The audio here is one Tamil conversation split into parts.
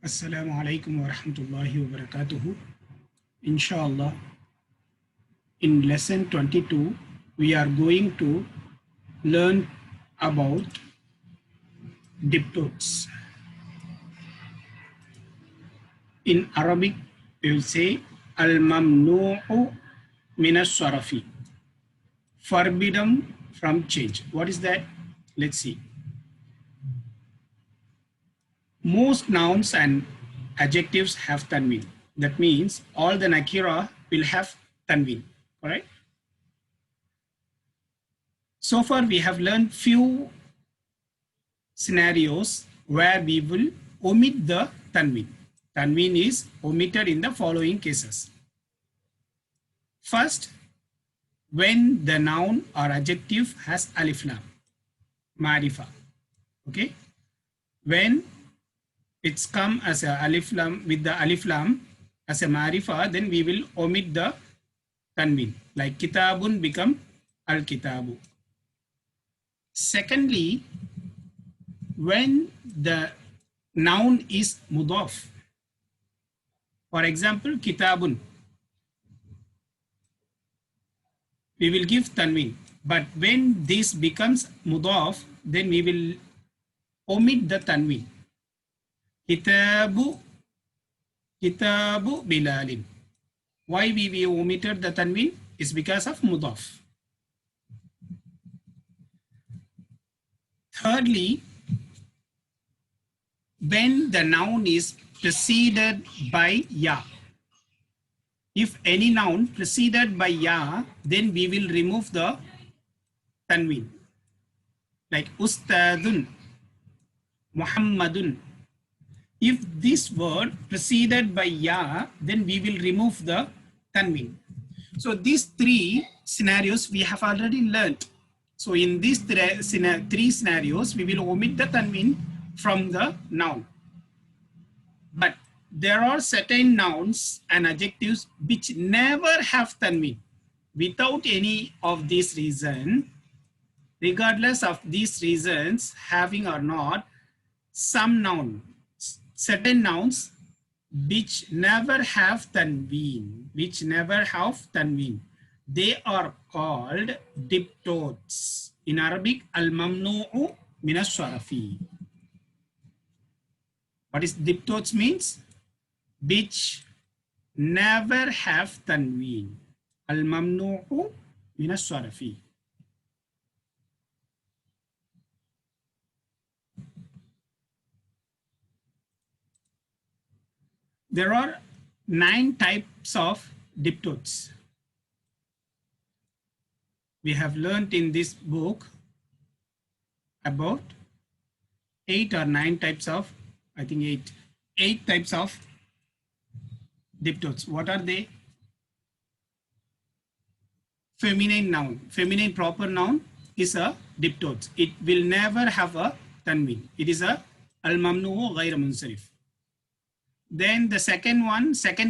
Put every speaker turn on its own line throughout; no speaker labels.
Assalamu alaikum wa rahmatullahi wa barakatuhu. Inshallah, in lesson 22, we are going to learn about diptotes. In Arabic, we will say al-mamnu'u min as-sarafi, forbidden from change. What is that? Let's see. Most nouns and adjectives have tanween. That means all the nakira will have tanween, correct? So far we have learned few scenarios where we will omit the tanween. Tanween is omitted in the following cases. First, when the noun or adjective has alif lam, marifa. Okay, when it's come as a alif lam, with the alif lam as a marifa, then we will omit the tanween. Like kitabun become al kitabu. Secondly, when the noun is mudaf. For example, kitabun, we will give tanween. But when this becomes mudaf, then we will omit the tanween. Kitabu Bilalin. Why we omitted the tanween? Is because of mudaf. Thirdly, when the noun is preceded by ya. If any noun preceded by ya, then we will remove the tanween. Like Ustadun, Muhammadun. If this word preceded by ya, then we will remove the tanween. So these three scenarios we have already learned. So in these three scenarios, we will omit the tanween from the noun. But there are certain nouns and adjectives which never have tanween. Without any of these reasons, regardless of these reasons, having or not, some noun, certain nouns which never have tanween, they are called diptotes. In Arabic, al-mamnu'u min as-sarafi. What is diptotes means? Which never have tanween. Al-mamnu'u min as-sarafi. There are 9 types of diptotes. We have learned in this book about 8 or 9 types of, I think 8 types of diptotes. What are they? Feminine noun. Feminine proper noun is a diptote. It will never have a tanween. It is a al-mamnu'u ghayr munsarif. Then the second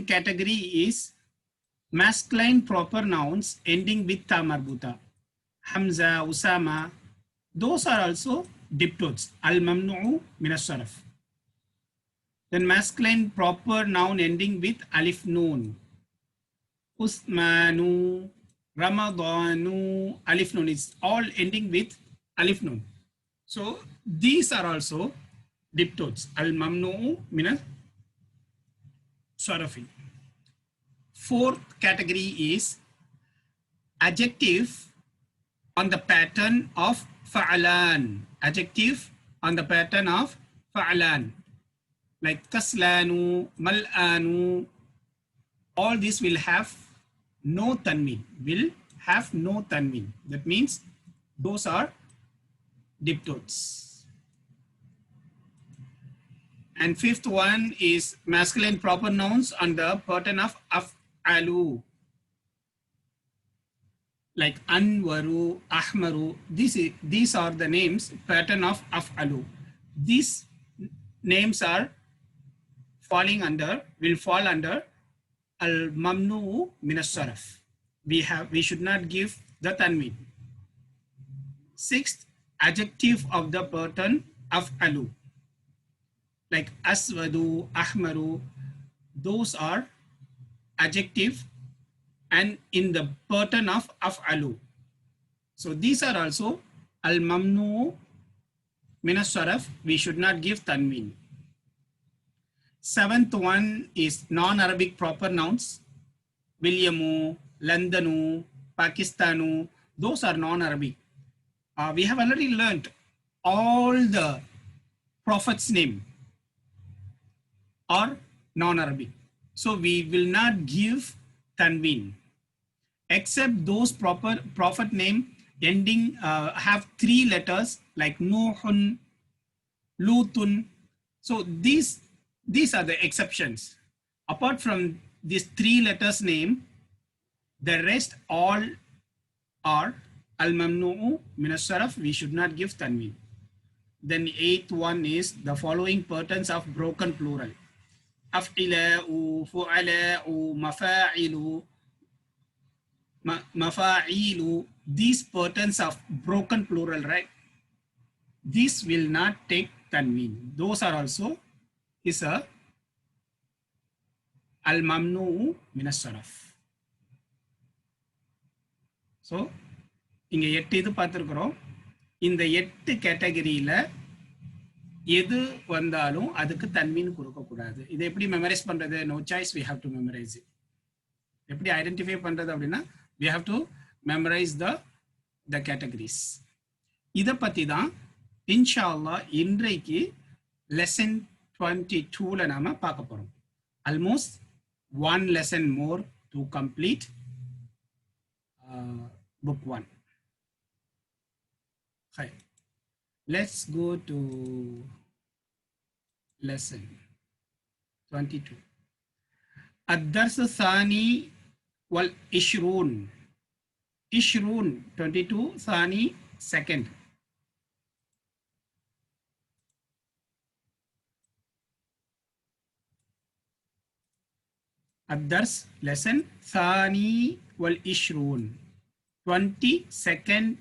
category is masculine proper nouns ending with ta marbuta. Hamza, Usama, those are also diptotes. Al-mamnu'u min as-sarf. Then masculine proper noun ending with alif noon. Usmanu, Ramadanu, alif noon is all ending with alif noon. So these are also diptotes. Al-mamnu'u min as-sarafi. Fourth category is adjective on the pattern of fa'alan. Adjective on the pattern of fa'alan. Like kaslanu, mal'anu, all this will have no tanween. That means those are diptotes. And fifth one is masculine proper nouns on the pattern of af'alu. Like Anwaru, Ahmaru, these are the names, pattern of af'alu. These names are will fall under al-mamnu'u min as-sarf. We should not give the tanween. Sixth, adjective of the pattern af'alu. like aswadu, ahmaru, those are adjective and in the pattern of af'alu. So these are also al-mamnu min as-sarf. We should not give tanween. Seventh one is non-Arabic proper nouns. Williamu, Londonu, Pakistanu, those are non-Arabic. We have already learned all the prophets' name are non-Arabic. So we will not give tanween except those proper prophet name ending have 3 letters like Nuhun, Lutun. So these are the exceptions. Apart from these 3 letters name, the rest all are al-mamnu'u min as-sarf. We should not give tanween. Then 8th one is the following patterns of broken plural. Af'ila'u, fu'ala'u, mafa'ilu, mafa'ilu. These patterns of broken plural, right? This will not take tanween. Those are also is a al-mamnu'u min as-sarf. So இங்க 8 இது பார்த்திருக்கிறோம். இந்த 8 கேட்டகரியில எது வந்தாலும் அதுக்கு தன்வீன் கொடுக்க கூடாது. இதை எப்படி மெமரைஸ் பண்றது? No choice, we have to memorize it. எப்படி ஐடென்டிஃபை பண்றது அப்படின்னா we have to memorize the categories. இதை பத்தி தான் இன்ஷா அல்லாஹ் இன்றைக்கு லெசன் 22ல நாம பார்க்க போறோம். Almost one lesson more to complete book 1. Hi. Let's go to lesson 22. الدرس الثاني والعشرون. 22 ثاني second. الدرس lesson ثاني والعشرون 22nd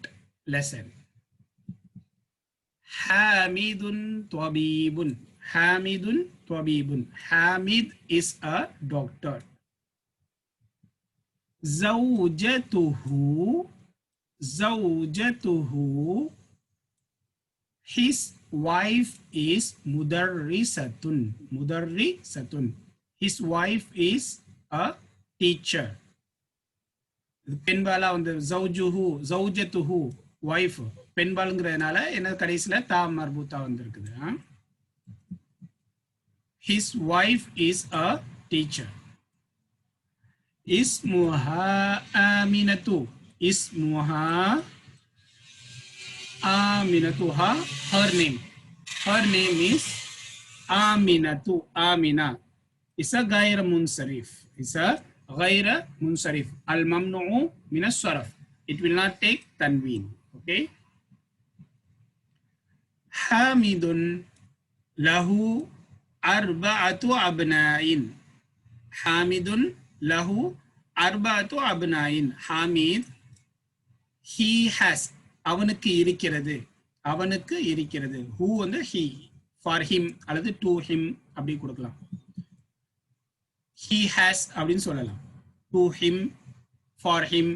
lesson. Hamidun Tabibun. Hamidun Tabibun. Hamid is a doctor. Zawjatuhu. Zawjatuhu. His wife is Mudarrisatun. Mudarrisatun. His wife is a teacher. பெண்பாலா வந்து ஜௌஜுஹு, ஜௌஜத்துஹு, வைஃப். பெண்பாலுங்கிறதுனால என்ன கடைசியில தா மர்பூத்தா வந்திருக்குது. His wife is a teacher. Ismuha Aminatu. Ismuha Aminatuha. Her name. Her name is Aminatu. Amina. Is a gair munsarif. Is a gair munsarif. Al-mamnu'u min as-sarf. It will not take tanween. Okay. Hamidun lahu arba'atu abna'in. Hamidun lahu arba'atu abna'in. Hamid, he has. அவனுக்கு இருக்கிறது. அவனுக்கு இருக்கிறது. Who வந்து he. For him அல்லது to him அப்படி கொடுக்கலாம். He has அப்படின்னு சொல்லலாம். To him, for him,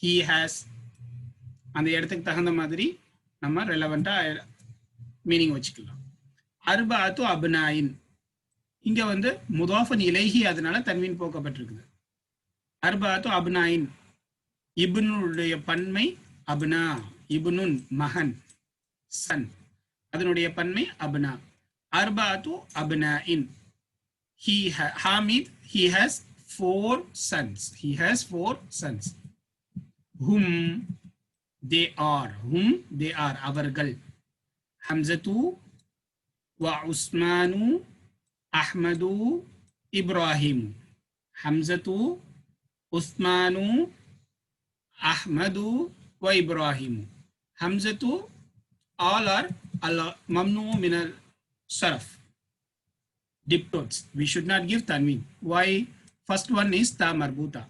he has. அந்த இடத்துக்கு தகுந்த மாதிரி நம்ம ரெலவெண்டா மீனிங் வச்சுக்கலாம். அர்பாத்து அப்னாயின் இங்க வந்து முதாஃபன் இலைஹி, அதனால தன்வீன் போக்கப்பட்டிருக்குது. அர்பாத்து அப்னாயின். இப்னுடைய பன்மை அப்னா. இப்னுன் மகன், சன். அதனுடைய பன்மை அப்னா. அர்பாத்து அப்னாயின். Hamid, he has 4 sons. He has 4 sons. Whom they are. Whom they are. அவர்கள். Hamzatu wa Usmanu Ahmadu Ibrahim. Hamzatu, Usmanu, Ahmadu wa Ibrahim. Hamzatu, all are mamnu min al-sarf. Diptotes. We should not give tanween. Why? First one is ta marbuta,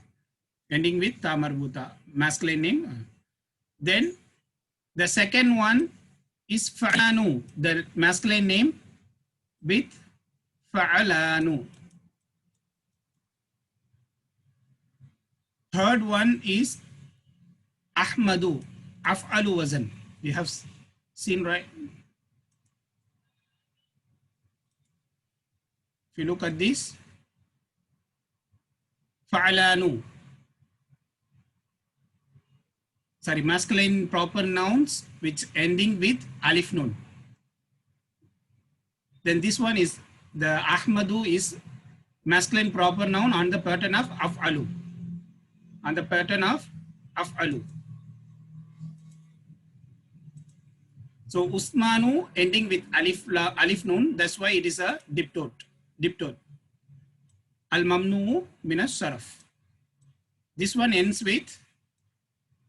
ending with ta marbuta, masculine name. Then the second one is fa'anu, the masculine name, with fa'alanu. Third one is ahmadu, af'alu wazan. We have seen, right? If you look at this, fa'alanu, sorry, masculine proper nouns which ending with alif nun. Then this one is the ahmadu is masculine proper noun on the pattern of af'alu, on the pattern of af'alu. So usmanu ending with alif nun, that's why it is a diptot. Al mamnu min as-sarf. This one ends with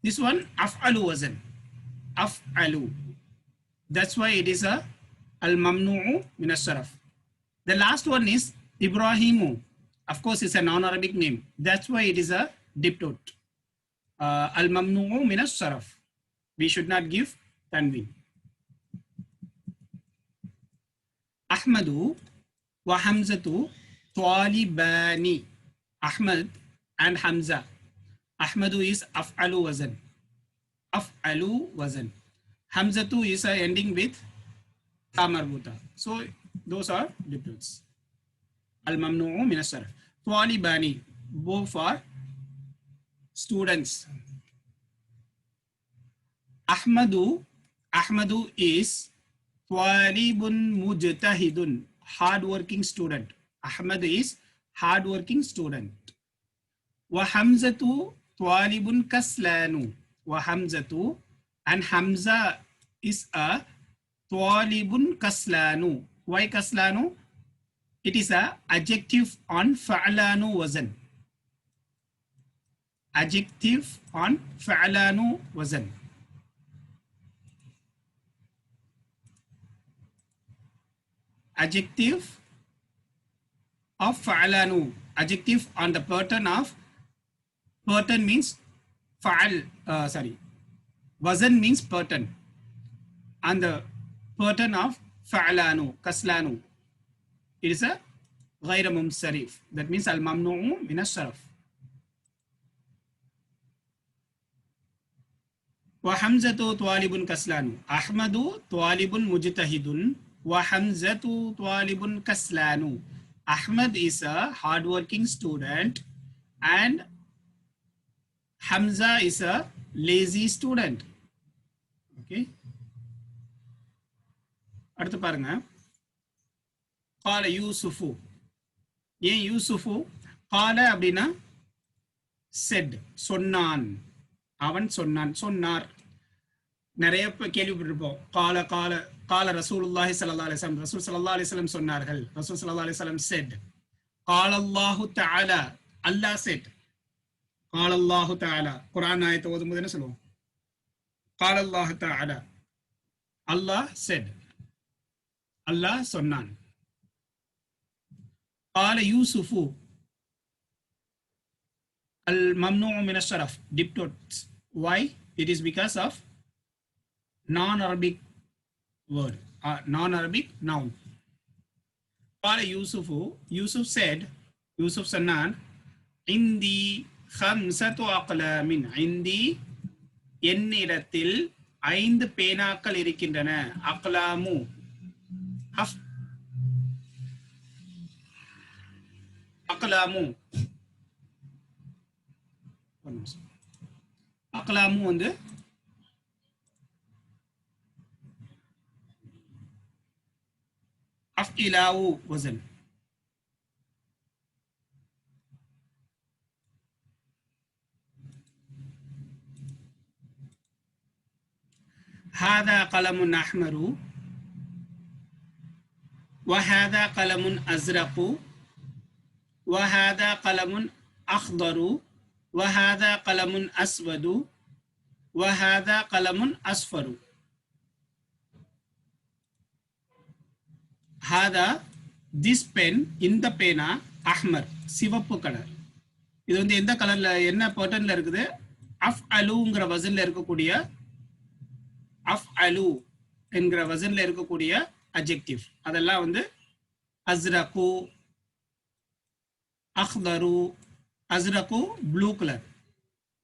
this one af'alu wazan, af'alu. That's why it is a al mamnu min as-sarf. The last one is Ibrahimu. Of course, it's a non-Arabic name. That's why it is a diptot. Al mamnu min as-sarf. We should not give tanween. Ahmadu wa Hamzatu talibani. Ahmad and Hamza. Ahmadu is af'alu wazan. Af'alu wazan. Hamzatu is ending with ta marbuta. So those are diptots. Al mamnu'u min as-sarf. Talibani, both are students. Ahmadu is talibun mujtahidun, hardworking student. Ahmad is hardworking student. Wa Hamzatu talibun kaslanu. Wa Hamzatu, and Hamza is a talibun kaslanu. Why kaslanu? It is a adjective on fa'alanu wazan. Adjective on fa'alanu wazan. Adjective of fa'alanu. Adjective on the pattern of, pattern means fa'al, wazan means pattern. And the pattern of fa'alanu, kaslanu, it is a ghayra mumsarif. That means al mamnu'u min as-sarf. Wa Hamzatu talibun kaslanu. Ahmadu talibun mujtahidun. Wa Hamzatu talibun kaslanu. Ahmad is a hardworking student and Hamza is a lazy student. Okay. அடுத்து பாருங்க. கால யூசுஃபு. ஏன் யூசுஃபு? கால அப்படின்னா செட், சொன்னான், அவன் சொன்னான், சொன்னார். நிறைய கேள்விப்பட்டிருப்போம். கால கால கால ரசூலுல்லாஹி ஸல்லல்லாஹு அலைஹி வஸல்லம், ரசூல் ஸல்லல்லாஹு அலைஹி வஸல்லம் சொன்னார்கள். ரசூல் ஸல்லல்லாஹு அலைஹி வஸல்லம் செட். கால அல்லாஹு தஆலா, அல்லாஹ் செட். கால அல்லாஹு தஆலா, குர்ஆன் ஆயத்தை ஓதும்போது என்ன சொல்லுவோம்? கால அல்லாஹு தஆலா, அல்லாஹ் செட், அல்லாஹ் சொன்னான். கால யூசுஃபு, al mamnu'u min as-sarf, diptots. Why? It is because of non-Arabic word, non-Arabic noun. Qala Yusufu, Yusuf said, Yusuf சொன்னான், indi khamsatu aqlamin. indi, என்னிடத்தில் 5 பேனாக்கள் இருக்கின்றன. அக்லாமு, அக்லாமு, அக்லாமு வந்து அஃஇலாவு வஸன். ஹாதா கலமுன் அஹ்மரு வஹாதா கலமுன் அஸ்ரகு வஹாதா கலமுன் அக்தரு வஹாதா கலமுன் அஸ்வது வஹாதா கலமுன் அஸ்ஃபரு. ஹாதா, திஸ் பென், இந்த பேனா, அஹ்மர், சிவப்பு கலர். இது வந்து எந்த கலர்ல, என்ன பேட்டர்ன்ல இருக்குது? அஃப் அலுங்கிற வசன்ல இருக்கக்கூடிய, அஃப் அலு என்கிற வசன்ல இருக்கக்கூடிய அட்ஜெக்டிவ். அதெல்லாம் வந்து அஸ்ரகு, அஹ்தரு. அஸ்ரகு ப்ளூ கலர்,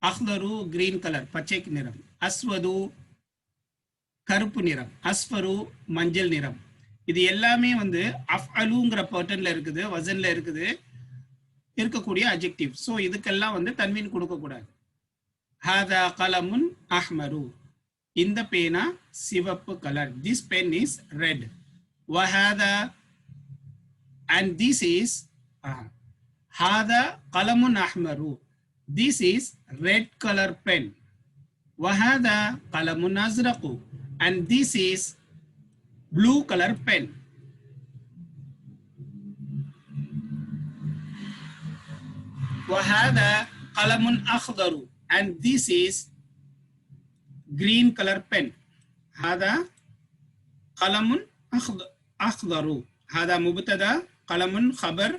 அஹ்தரு கிரீன் கலர் பச்சை நிறம், அஸ்வது கருப்பு நிறம், அஸ்ஃபரு மஞ்சள் நிறம். இது எல்லாமே வந்து அஃஅலுங்கிற பேட்டர்ன்ல இருக்குது, வசன்ல இருக்குது இருக்கக்கூடிய அட்ஜெக்டிவ். ஸோ இதுக்கெல்லாம் வந்து தன்வீன் கொடுக்கக்கூடாது. ஹாதா கலமுன் அஹ்மரு, இந்த பேனா சிவப்பு colour. This pen is red. வஹாதா, and this is ஹாதா கலமுன் அஹ்மரு, this is red color pen. வஹாதா கலமுன் அஸ்ரகு, and this is blue color pen. وهذا قلم أخضر, and this is green color pen. هذا قلم أخضر. هذا مبتدا، قلم خبر،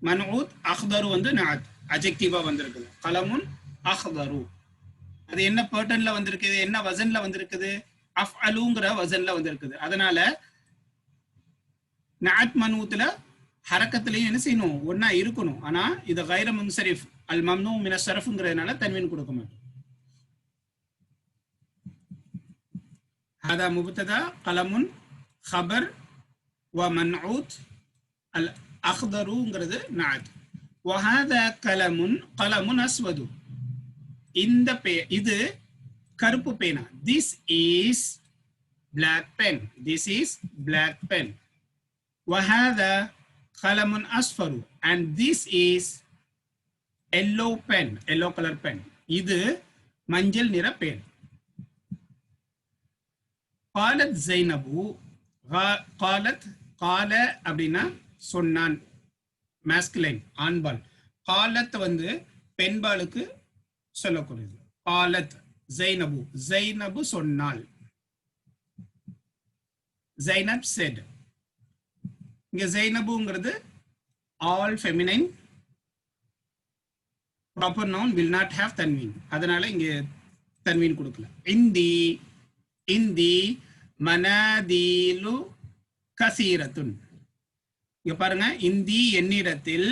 منعوت، أخضر வந்து நாத் அட்ஜெக்டிவா வந்திருக்குது. قلم أخضر அது என்ன பேட்டர்ன்ல வந்திருக்குது, என்ன வசன்ல வந்திருக்குது, அஃஅலுங்கிற வசன்ல வந்திருக்குது. அதனால நாத் மனூத்ல ஹரக்கத்திலையும் என்ன செய்யணும், ஒன்னா இருக்கணும். ஆனா இது கைர முன்சரிஃப் அல் மம்னூ மின ஸரஃப்ங்கிறதுனால தன்வீன் கொடுக்க மாட்டோம். ஹாதா முப்ததா கலமுன் خبر ومنعوت الأخضرங்கிறது நாத். وهذا قلم أسود, இந்த இது கருப்பு பேனா. this is black pen, this is black pen. وهذا قلم أصفر, and this is yellow pen, yellow color pen. இது மஞ்சள் நிற பேன். قالت زينب, قالت قال அப்படின்னா சொன்னான், மாஸ்குலைன் ஆண்பால். قالت வந்து பெண்பாலுக்கு சொல்லக்கூடியது. قالت زينب, زينب சொன்னாள். زينب said. இங்க زينبங்கிறது all feminine proper noun will not have tanween, அதனால இங்க தன்வீன் கொடுக்கல. இந்தி, இந்தி மனாதீலு கசீரத்துன். இங்க பாருங்க, இந்தி என்னிடத்தில்,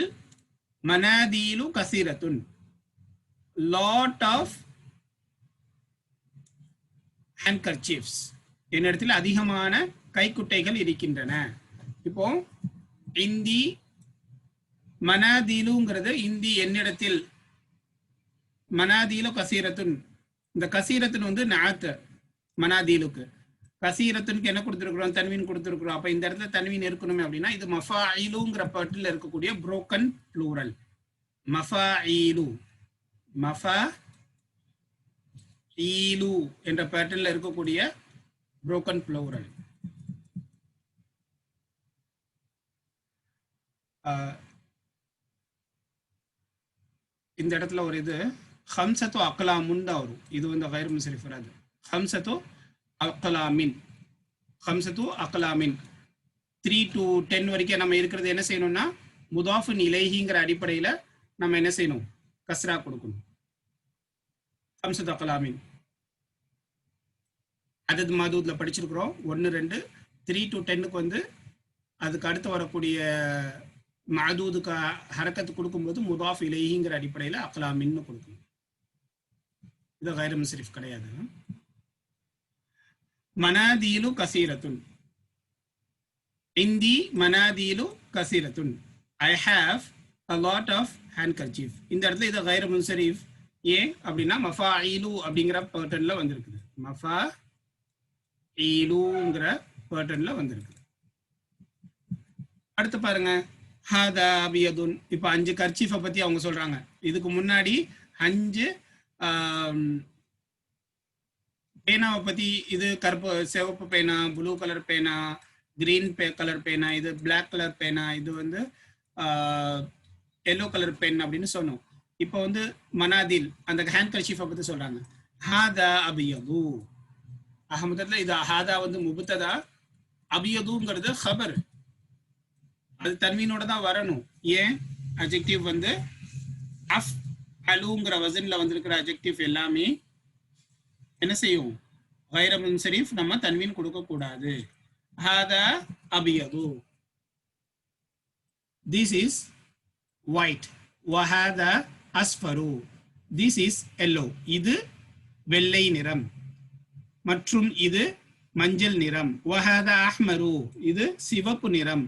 மனாதீலு கசீரத்துன் lot of handkerchiefs, என்னிடத்தில் அதிகமான கைக்குட்டைகள் இருக்கின்றன. இப்போ இந்தி மனாதீலுங்கிறது இந்தி என்னிடத்தில், மனாதீலு கசீரத்துன். இந்த கசீரத்துன் வந்து நாத் மனாதீலுக்கு, கசீரத்துனுக்கு என்ன கொடுத்துருக்குறோம், தன்வீன் கொடுத்துருக்குறோம். அப்ப இந்த இடத்துல தன்வீன் இருக்கணுமே அப்படின்னா இது மஃபாயிலுங்கிற பாட்டில் இருக்கக்கூடிய புரோக்கன் ப்ளூரல். மஃபாயிலு, மஃபாயிலு என்ற பேட்டர்ன்ல இருக்கக்கூடிய புரோக்கன் ப்ளூரல். இந்த இடத்துல ஒரு இது ஹம்சத்து அக்லாமுன் தான் வரும். இது வந்து கைர் முன்சரிஃப் வராது. ஹம்சத்து அக்லாமின், ஹம்சத்து அக்லாமின் 3 to 10 வரைக்கும் நம்ம இருக்கிறது என்ன செய்யணும்னா முதாஃபின் இலைஹிங்கிற அடிப்படையில் நம்ம என்ன செய்யணும், கஸ்ரா கொடுக்கணும். ஹம்சத்து அக்லாமின் அதது மதூத்ல படிச்சிருக்கிறோம். 1, 2, 3 to 10க்கு வந்து அதுக்கு அடுத்து வரக்கூடிய மதூதுக்கு ஹரக்கத்து கொடுக்கும்போது முதாஃப் இலைஹிங்கிற அடிப்படையில் அக்லாமின்னு கொடுக்கணும். இது கைர் முன்சரிஃப் கிடையாது. மனாதீலு கசீரத்துன், இந்தி மனாதீலு கசீரத்துன், I have a lot of handkerchief. இந்த இடத்துல இது கைர் முன்சரிஃப். ஏன் அப்படின்னா மஃபாயிலு அப்படிங்கிற பேட்டர்ன்ல வந்திருக்குது, மஃபாயிலுங்கிற பேட்டர்ன்ல வந்திருக்கு. அடுத்து பாருங்க, ஹாதா அபியதுன். இப்போ 5 கர்ச்சீஃபை பத்தி அவங்க சொல்றாங்க. இதுக்கு முன்னாடி 5 பேனாவை பத்தி, இது கருப்பு சிவப்பு பேனா, ப்ளூ கலர் பேனா, கிரீன் கலர் பேனா, இது பிளாக் கலர் பேனா, இது வந்து எல்லோ கலர் பென் அப்படின்னு சொன்னோம். இப்போ வந்து மனாதில் அந்த ஹேண்ட் கர்ச்சீஃபை பத்தி சொல்றாங்க. ஹாதா அபியது, அஹமதுல இது ஹாதா வந்து முபத்ததா, அபியதுங்கிறது ஹபர், அது தன்வீனோட தான் வரணும். ஏன், அட்ஜெக்டிவ் வந்து அஃப் அலுங்கிற வசன்ல வந்திருக்கிற அட்ஜெக்டிவ் எல்லாமே என்ன செய்யும், கைர முன்சரிஃப், நம்ம தன்வீன் கொடுக்க கூடாது. ஹாதா அபியது. This is white. வஹாதா அஸ்ஃபரு. This is yellow. இது வெள்ளை நிறம். மற்றும் இது மஞ்சள் நிறம். வஹாதா அஹ்மரு. இது சிவப்பு நிறம்.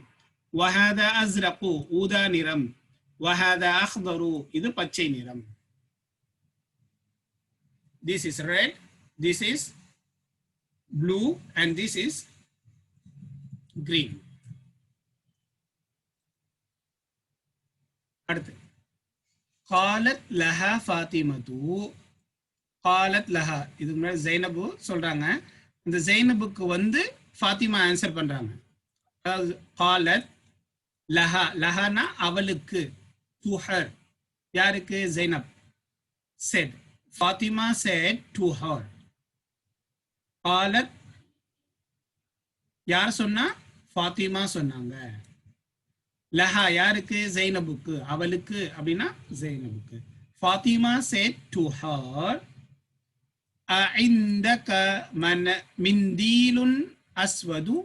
வஹாதா அஸ்ரகு. ஊதா நிறம். வஹாதா அக்தரு. இது பச்சை நிறம். This is red. This is blue. And this is green. அடுத்து காலத் லஹா ஃபாத்திமது. காலத் லஹா, இதுக்கு முன்னாடி ஜைனபு சொல்றாங்க. இந்த ஜைனபுக்கு வந்து ஃபாத்திமா ஆன்சர் பண்றாங்க. அதாவது காலத் லஹா, லஹானா அவளுக்கு, டு ஹர், யாருக்கு, Zainab. said, Fatima said to her. காலத் யார் சொன்னா, ஃபாத்திமா சொன்னாங்க. லஹா யாருக்கு, ஜைனபுக்கு, அவளுக்கு அப்படின்னா ஜைனபுக்கு. Fathima said to her, அஇந்தக மிந்தீலுன் அஸ்வது.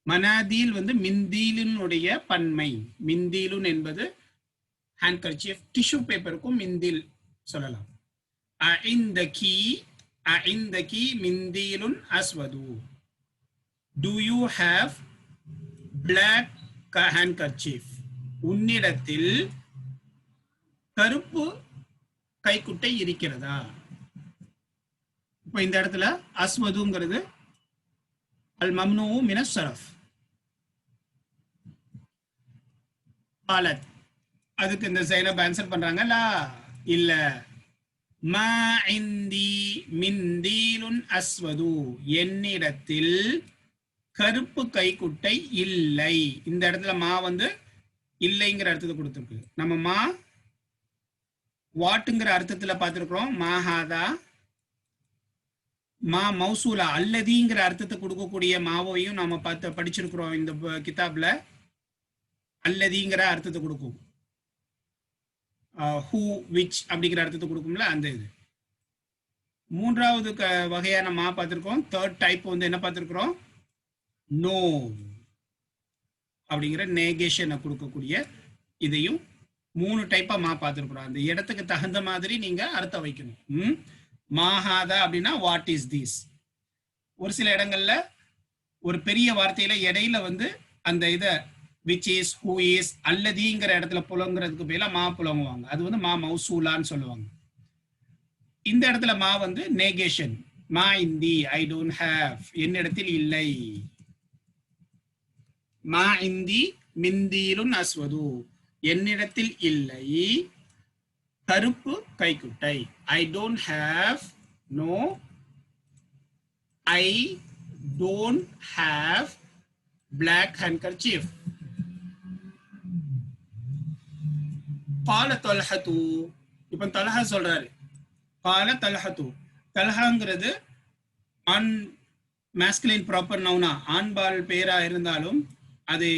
மனாதீல் வந்து மிந்தீலுனுடைய பன்மை. மிந்தீலுன் என்பது ஹேண்ட்கர்ச்சீஃப், டிஷ்யூ பேப்பருக்கும் மிந்தீல் சொல்லலாம். அஇந்தகி, அஇந்தகி மிந்தீலுன் அஸ்வது. Do you have black handkerchief? உன்னிடத்தில் கருப்பு கைக்குட்டை இருக்கிறதா? இப்போ இந்த இடத்துல அஸ்வதுங்கிறது அல் மம்னூ மின ஷரஃப். காலத், அதுக்கு இந்த ஜைனப் ஆன்சர் பண்றாங்க, லா இல்ல. மா இந்தி மிந்தீலுன் அஸ்வது. என்னிடத்தில் கருப்பு கைக்குட்டை இல்லை. இந்த இடத்துல மா வந்து இல்லைங்கிற அர்த்தத்தை கொடுத்துருக்கு. நம்ம மா வாட்டுங்கிற அர்த்தத்துல பார்த்திருக்கிறோம். மாஹாதா, மா மௌசூலா, அல்லதிங்கிற அர்த்தத்தை கொடுக்கக்கூடிய மாவையும் நாம பார்த்து படிச்சிருக்கிறோம் இந்த கிதாப்ல. அல்லதிங்கிற அர்த்தத்தை கொடுக்கும். ஹூ, விச் அப்படிங்கிற அர்த்தத்தை கொடுக்கும்ல, அந்த இது. மூன்றாவது வகையான மா பார்த்திருக்கோம். தேர்ட் டைப் வந்து என்ன பார்த்திருக்கிறோம், நோ அப்படிங்கிற நேகேஷனை கொடுக்கக்கூடிய இதையும் 3 டைப்பா மா பார்த்திருக்கிறோம். அந்த இடத்துக்கு தகுந்த மாதிரி நீங்க அர்த்தம் வைக்கணும். மாஹாதா அப்படின்னா வாட் இஸ் திஸ். ஒரு சில இடங்கள்ல ஒரு பெரிய வார்த்தையில இடையில வந்து அந்த இதை விச் இஸ், ஹூ இஸ், அல்லதிங்கிற இடத்துல புலங்குறதுக்கு பதிலா மா புலங்குவாங்க. அது வந்து மா மௌசூலான்னு சொல்லுவாங்க. இந்த இடத்துல மா வந்து நேகேஷன். மா இந்தி, ஐ டோன்ட் ஹேவ், என்னிடத்தில் இல்லை. மா இந்தி மிந்தீலுன் அஸ்வது, என்னிடத்தில் இல்லை கருப்பு கைக்குட்டை. I don't have, no, I don't have black handkerchief. கால தல்ஹத்து, இப்ப தல்ஹா சொல்றாரு. கால தல்ஹத்து, தல்ஹாங்கிறது ஆண் மாஸ்குலின் ப்ராப்பர் நவுனா, ஆண்பால் பேரா இருந்தாலும் அது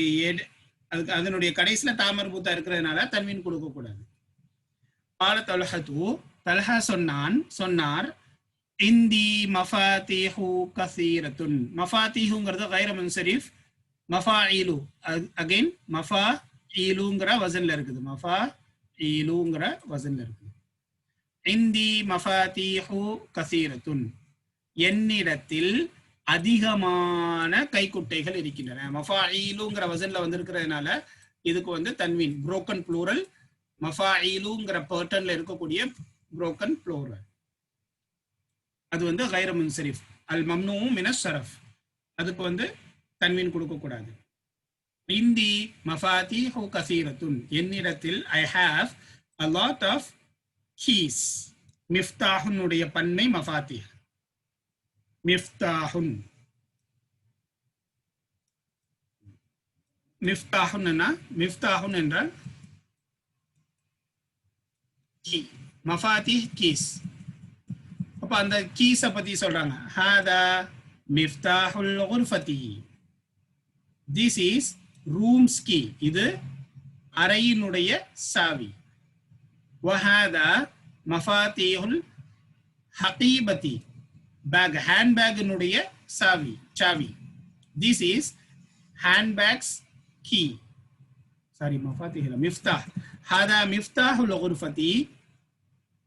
அதனுடைய கடைசியில தாமர் பூத்தா இருக்கிறதுனால தன்வீன் கொடுக்க கூடாது. கால தல்ஹத்து, தல்ஹா சொன்னார். இந்தி மஃபாத்திஹு கஸீரத்துன். மஃபாத்திஹுங்கிறது கைர முன்சரிஃப். மஃபாஈலு, அகைன் மஃபாஈலுங்கிற வசன்ல இருக்குது. மஃபாஈலுங்கிற வசன்ல இருக்குது. இந்தி மஃபாத்திஹு கஸீரத்துன், என்னிடத்தில் அதிகமான கைக்குட்டைகள் இருக்கின்றன. மஃபாஈலுங்கிற வசன்ல வந்திருக்கிறதுனால இதுக்கு வந்து தன்வீன், புரோக்கன் ப்ளூரல். மஃபாஈலுங்கிற பேட்டர்ன்ல இருக்கக்கூடிய புரோக்கன் ப்ளூரல், அது வந்து கைர முன்சரிஃப். அல் மம்னூ மின ஷரஃப், அதுக்கு வந்து தன்வீன் கொடுக்க கூடாது. இந்தி மஃபாத்திஹு கஸீரத்துன், என்னிடத்தில் I have a lot of keys. மிஃப்தாஹுனுடைய பன்மை மஃபாத்திஹ். மிஃப்தாஹுன், மிஃப்தாஹுன் என்றால் கீ, மஃபாத்திஹ் கீஸ். அப்ப அந்த கீஸை பத்தி சொல்றாங்க. ஹாதா மிஃப்தாஹுல் குர்ஃபதி, திஸ் இஸ் ரூம்ஸ் கீ, இது அறையினுடைய சாவி. வஹாதா மஃபாத்திஹுல் ஹகீபதி, பேக், ஹேண்ட் பேக்கினுடைய சாவி. This is handbags key. Sorry, mafatih miftah. Hada miftahul ghurfati.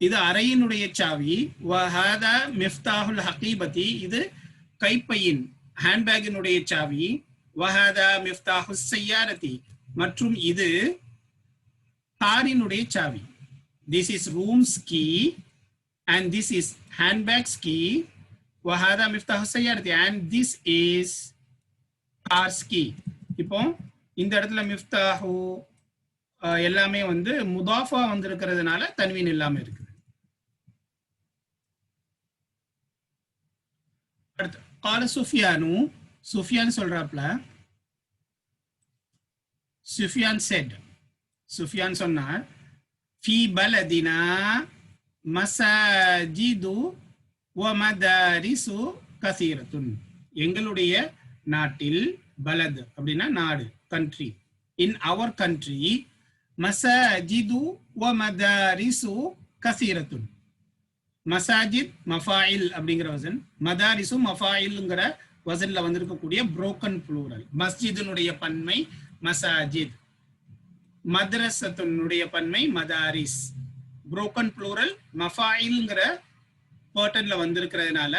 இது அறையினுடைய சாவி. வஹாதா மிஃப்தாஹுல் ஹகீபதி. இது கைப்பையின் ஹேண்ட்பேக்கினுடைய சாவி. வஹாதா மிஃப்தாஹுஸ் ஸய்யாரதி. மற்றும் இது காரினுடைய சாவி. This is room's key and this is handbag's key. வஹாதா மிஃப்தாஹுஸ் ஸய்யாரதி and this is car's key. இப்போ இந்த இடத்துல மிஃப்தாஹு எல்லாமே வந்து முதாஃபா வந்திருக்கிறதுனால தன்வீன் இல்லாம இருக்கு. அடுத்து قال சுஃபியானு. சுஃபியான் சொல்றாப்ல, சுஃபியான் said, சுஃபியான் சொன்னார், ஃபி பலதினா மசாஜிது வ மதாரிசு கஸீரத்துன். எங்களுடைய நாட்டில், பலத் அப்படின்னா நாடு, கண்ட்ரி, இன் அவர் கண்ட்ரி, மசாஜிது வ மதாரிசு கஸீரத்துன். மசாஜித் மஃபாயில் அப்படிங்கிற வசன், மதாரிசு மஃபாயில்ங்கிற வசன்ல வந்திருக்கக்கூடிய புரோக்கன் ப்ளூரல். மஸ்ஜிதினுடைய பன்மை மசாஜித், மദ്രസத்துடைய பன்மை மதாரிஸ். புரோக்கன் ப்ளூரல் மஃபாயில்ங்கிற பேட்டர்ன்ல வந்திருக்கிறதுனால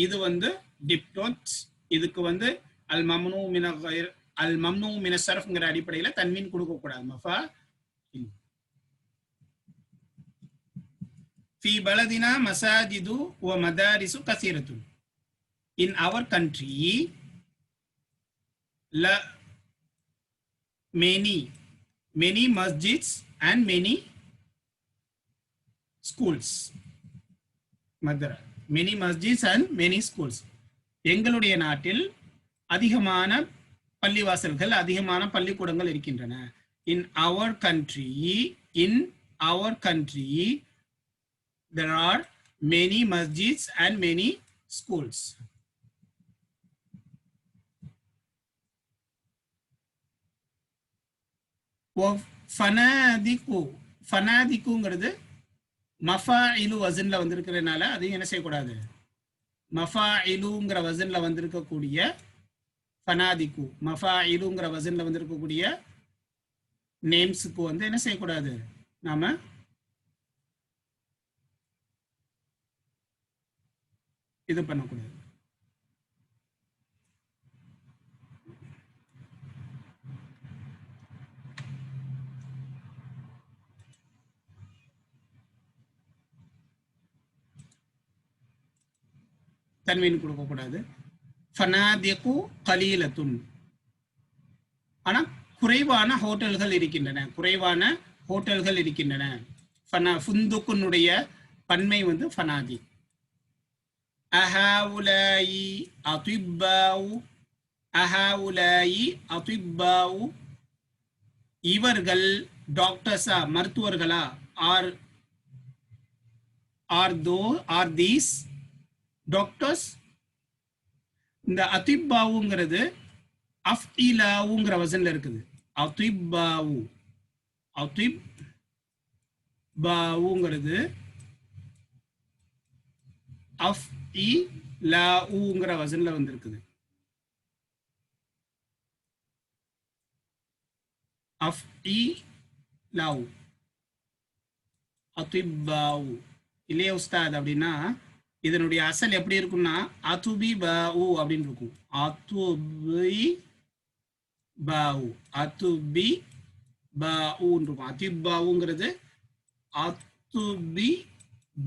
இது வந்து டிப்டோட். இதுக்கு வந்து அல் மம்னூ மின கைர் அல் மம்னூ மின ஸர்ஃப்ங்கிற அடிப்படையில் தன்வீன் கொடுக்க கூடாது. மஃபா ஃபி பலதினா மசாஜிது வ மதாரிசு கஸீரத்துன். In our country, many masjids and many schools. Many masjids and many schools. எங்களுடைய நாட்டில் அதிகமான பள்ளிவாசல்கள், அதிகமான பள்ளிக்கூடங்கள் இருக்கின்றன. In our country, there are many masjids and many schools. ஃபனாதிக்குங்கிறது மஃபாயிலு வசன்ல வந்திருக்கிறதுனால அதையும் என்ன செய்யக்கூடாது, மஃபாயிலுங்கிற வசன்ல வந்திருக்கக்கூடிய ஃபனாதிக்கு, மஃபாயிலுங்கிற வசன்ல வந்திருக்கக்கூடிய நேம்ஸுக்கு வந்து என்ன செய்யக்கூடாது, நாம இது பண்ணக்கூடாது. தன்வீன் கொடுக்கக்கூடாது. ஃபனாதிகு கலீலத்துன். ஆனா குறைவான ஹோட்டல்கள் இருக்கின்றன, குறைவான ஹோட்டல்கள் இருக்கின்றன. ஃபுந்துக்குனுடைய பன்மை வந்து ஃபனாதி. அஹாவுலாயி அதிப்பாவு, அஹாவுலாயி அதிப்பாவு. இவர்கள் டாக்டர்ஸா, மருத்துவர்களா? Are these doctors? இந்த அதிப்பாவுங்கிறது அஃப்இலாவுங்கிற வசன்ல இருக்குது. அதிப்பாவு, அதிப்பாவுங்கிறது அஃப்இலாவுங்கிற வசன்ல வந்திருக்குது. அஃப்இலாவு, அதிப்பாவு இல்லையா உஸ்தாத்? அப்படின்னா இதனுடைய அசல் எப்படி இருக்கும்னா அதுபி பாவு அப்படின்னு இருக்கும். அதுபி பாவு, அதுபி பாவுன்னு இருக்கும். அதிப்பாவுங்கிறது அதுபி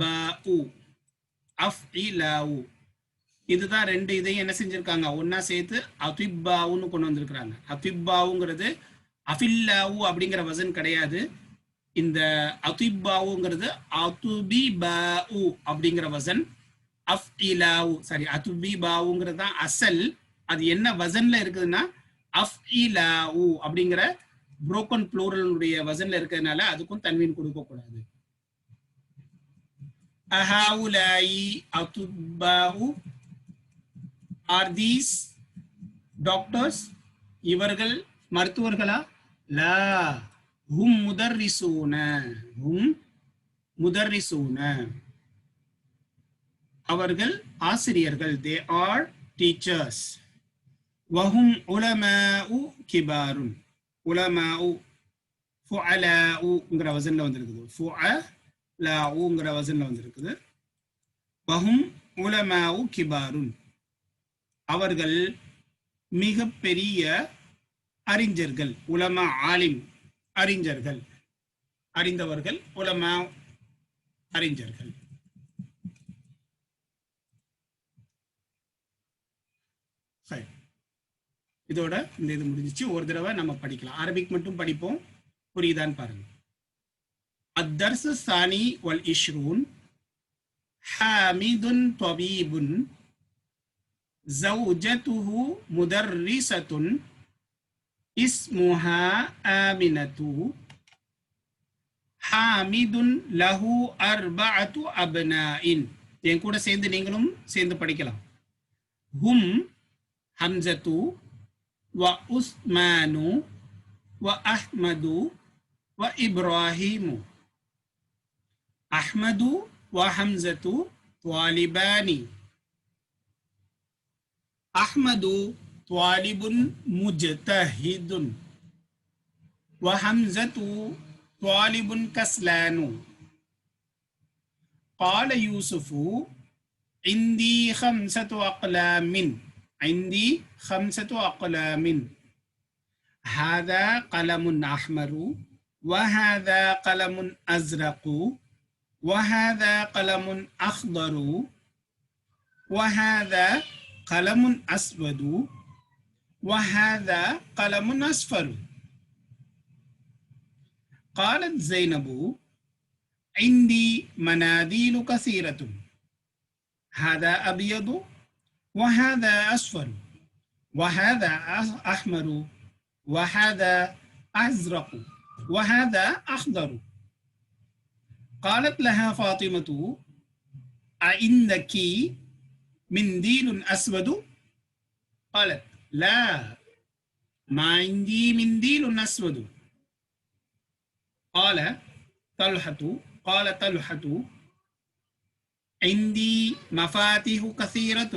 பாவு, அஃப்இலாவு. இதுதான் ரெண்டு இதையும் என்ன செஞ்சிருக்காங்க, ஒன்னா சேர்த்து அதிப்பாவுன்னு கொண்டு வந்திருக்கிறாங்க. அதிப்பாவுங்கிறது அஃபில்லாவு அப்படிங்கிற வசன் கிடையாது. இந்த அதிப்பாவுங்கிறது அதுபி பாவு அப்படிங்கிற வசன். அஃப்இலாவு, சாரி, அதுபி பாவுங்கிறது தான் அசல். அது என்ன வசன்ல இருக்குதுன்னா அஃப்இலாவு அப்படிங்கிற புரோக்கன் ப்ளூரலுடைய வசன்ல இருக்கிறதுனால அதுக்கும் தன்வீன் கொடுக்க கூடாது. அஹாவுலாயி அதுபாவு, ஆர் தீஸ் டாக்டர்ஸ்? இவர்கள் மருத்துவர்களா? லா, ஹும் முதர்ரிசூன, ஹும் முதர்ரிசூன. அவர்கள் ஆசிரியர்கள். They are teachers. வஹும் உலமாஉ கிபாருன். உலமாஉ ஃபுஅலாஉங்கிற வசன்ல வந்திருக்குது. ஃபுஅலாஉங்கிற வசன்ல வந்திருக்குது. வஹும் உலமாஉ கிபாருன். அவர்கள் மிக பெரிய அறிஞர்கள். உலமா ஆலிம் அறிஞர்கள், அறிந்தவர்கள். உலமா அறிஞர்கள். இதோட இந்த இது முடிஞ்சிச்சு. ஒரு தடவை நம்ம படிக்கலாம். அரபிக் மட்டும் படிப்போம், புரியுதான்னு பாருங்க. الدرس الثاني والعشرون حامد طبيب زوجته مدرسة اسمها آمنة حامد له 4 أبناء. என் கூட சேர்ந்து நீங்களும் சேர்ந்து படிக்கலாம். ஹும் ஹம்சத்து வ உஸ்மானு வ அஹ்மது வ இப்ராஹிமு. அஹ்மது வ ஹம்சத்து த்வாலிபானி. அஹ்மது த்வாலிபுன் முஜ்தஹிதுன் வ ஹம்சத்து த்வாலிபுன் கஸ்லானு. قال يوسف عندي 5 أقلام. عندي 5 أقلام. هذا قلم أحمر وهذا قلم أزرق وهذا قلم أخضر وهذا قلم أسود وهذا قلم أصفر. قالت زينب عندي مناديل كثيرة. هذا أبيض وهذا أصفر وهذا أحمر وهذا أزرق وهذا أخضر. قالت لها فاطمة أعندك منديل أسود؟ قالت لا، ما عندي منديل أسود. قال طلحة عندي مفاتيح كثيرة.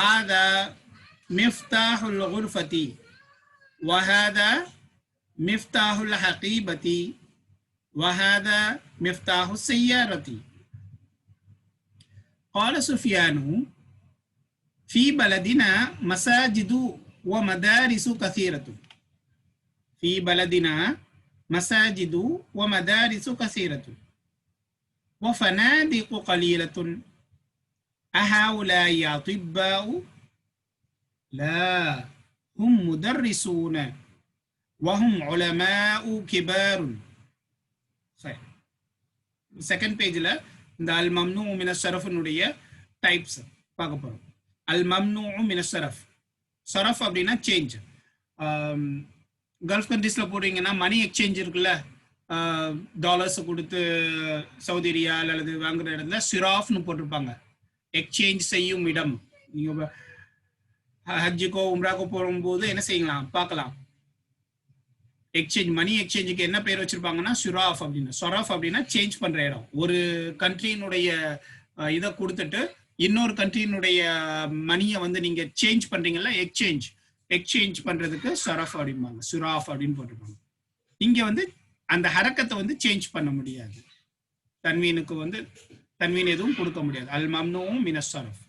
هذا مفتاح الغرفة وهذا مفتاح الحقيبة وهذا مفتاح السيارة. قال سفيان في بلدنا مساجد ومدارس كثيرة. في بلدنا مساجد ومدارس كثيرة وفنادق قليلة. أهؤلاء أطباء؟ لا، هم مدرسون وهم علماء كبار. செகண்ட் பேஜ்ல இந்த அல் மம்னூ மின ஷரஃப்னுடைய டைப்ஸ் பார்க்க போறோம். அல் மம்னூ மின ஷரஃப். ஷரஃப் அப்படின்னா சேஞ்ச். கல்ஃப் கண்ட்ரீஸ்ல போடுறீங்கன்னா மணி எக்ஸ்சேஞ்ச் இருக்குல்ல, டாலர்ஸ் கொடுத்து சவுதி ரியால் அல்லது வாங்குற இடத்துல சிராஃப்னு போட்டிருப்பாங்க, எக்ஸ்சேஞ்ச் செய்யும் இடம். நீங்க ஹஜ்ஜுக்கோ உம்ராக்கோ போகும்போது என்ன செய்யலாம் பார்க்கலாம். எக்ஸ்சேஞ்ச், மணி எக்ஸ்சேஞ்சுக்கு என்ன பேர் வச்சிருப்பாங்கன்னா சுராஃப் அப்படின்னு. சொராஃப் அப்படின்னா சேஞ்ச் பண்ற இடம். ஒரு கண்ட்ரியினுடைய இதை கொடுத்துட்டு இன்னொரு கண்ட்ரியினுடைய மணியை வந்து நீங்க சேஞ்ச் பண்றீங்கல்ல, எக்ஸ்சேஞ்ச் பண்றதுக்கு சொராஃப் அப்படிம்பாங்க, சுராஃப் அப்படின்னு போட்டிருப்பாங்க. இங்க வந்து அந்த ஹரக்கத்தை வந்து சேஞ்ச் பண்ண முடியாது, தன்வீனுக்கு வந்து தன்வீன் எதுவும் கொடுக்க முடியாது. அல் மம்னூ மின ஷரஃப்.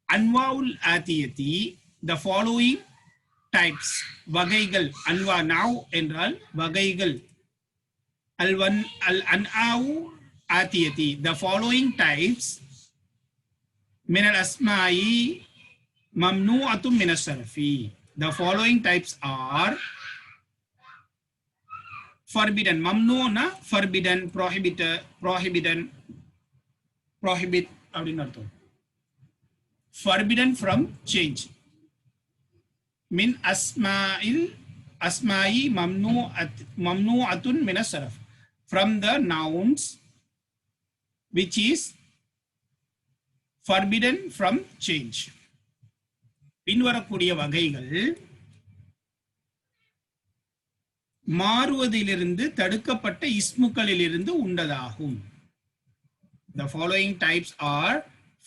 அன்வாவுல் ஆத்தியத்தி, the following types, வகைகள். அன்வா நாவ் என்றால் வகைகள். அல் அன்ஆவு ஆத்தியத்தி, the following types மினல் அஸ்மாயி மம்னூஅத்தும் மின ஷரஃபி. The following types are forbidden. மம்னூனா forbidden, prohibit அப்படின்னு அர்த்தம். forbidden from change. மின் அஸ்மாயி மம்னூஅத்துன் மின Sharaf, from the nouns which is forbidden from change. பின்வரக்கூடிய வகைகள் மாறுவதிலிருந்து தடுக்கப்பட்ட இஸ்முக்களிலிருந்து உண்டதாகும். The following types are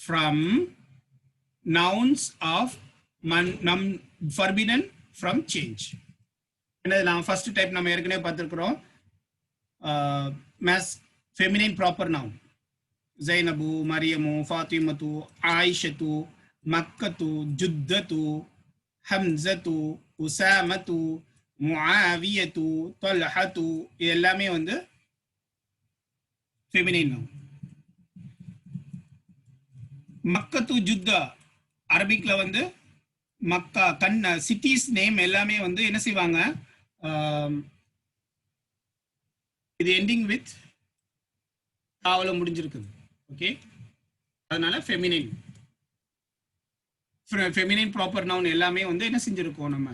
from nouns of forbidden from change. என்னது ஃபர்ஸ்ட் டைப் நம்ம ஏற்கனவே பார்த்துருக்கிறோம். feminine proper noun. Zainabu, Mariamu, Fatimatu, Aishatu, Makkatu, Juddatu, Hamzatu, Usamatu, Muawiyatu, Talhatu, எல்லாமே வந்து feminine noun. மக்கத்து ஜுத்தா அரபிக்ல வந்து மக்கா சிட்டிஸ் நேம் எல்லாமே வந்து என்ன செய்வாங்க, இது எண்டிங் வித் தாவல முடிஞ்சிருக்குது. ஓகே, அதனால ஃபெமினைன் ப்ராப்பர் நவுன் எல்லாமே வந்து என்ன செஞ்சிருக்கோம் நம்ம,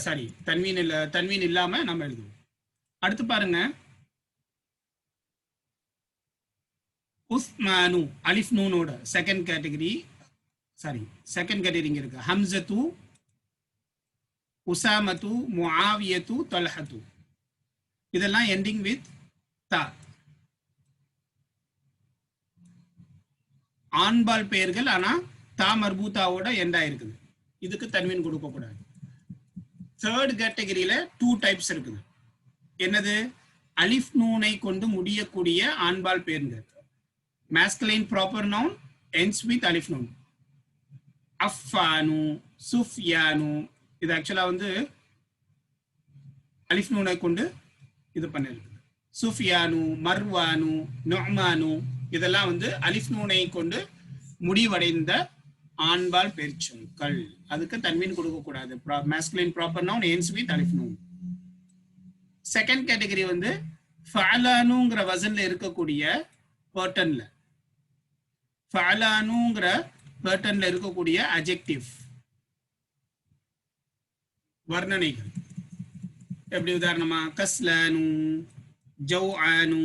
சாரி தன்வீன் இல்லாம நம்ம எழுதுவோம். அடுத்து பாருங்க, உஸ்மானு அலிஃப் நூனோட செகண்ட் கேட்டகரி இங்க இருக்கு. ஹம்சத்து, உசாமத்து, முஆவியத்து, தல்ஹத்து, இதெல்லாம் எண்டிங் வித் தா. ஆண்பால் பெயர்கள், ஆனா தா மர்பூத்தாவோட எண்டா இருக்குது. இதுக்கு தன்வீன் கொடுக்க கூடாது. தேர்ட் கேட்டகரியில 2 டைப்ஸ் இருக்குது. என்னது, அலிஃப் நூனை கொண்டு முடியக்கூடிய ஆண்பால் பெயர்கள். masculine proper noun ends with alif noun. affanu, sufyanu, இது ஆக்சுவலா வந்து அலிஃப் நூனை கொண்டு இது பண்ணிருக்கு. சுஃபியானு, மர்வானு, நுஅமானு, இதெல்லாம் வந்து அலிஃப் நூனை கொண்டு முடிவடைந்த ஆண்பால் பெயர்ச்சொற்கள். அதுக்கு தன்வீன் கொடுக்க கூடாது. masculine proper noun ends with alif noun. Second category வந்து ஃபஅலானுங்கிற வசன்ல இருக்கக்கூடிய பர்டன்ல, ஃபஅலானுங்கிற பர்டன்ல இருக்கக்கூடிய அட்ஜெக்டிவ் வர்ணனைகள். எப்படி உதாரணமா, கஸ்லானு, ஜவ்ஆனு,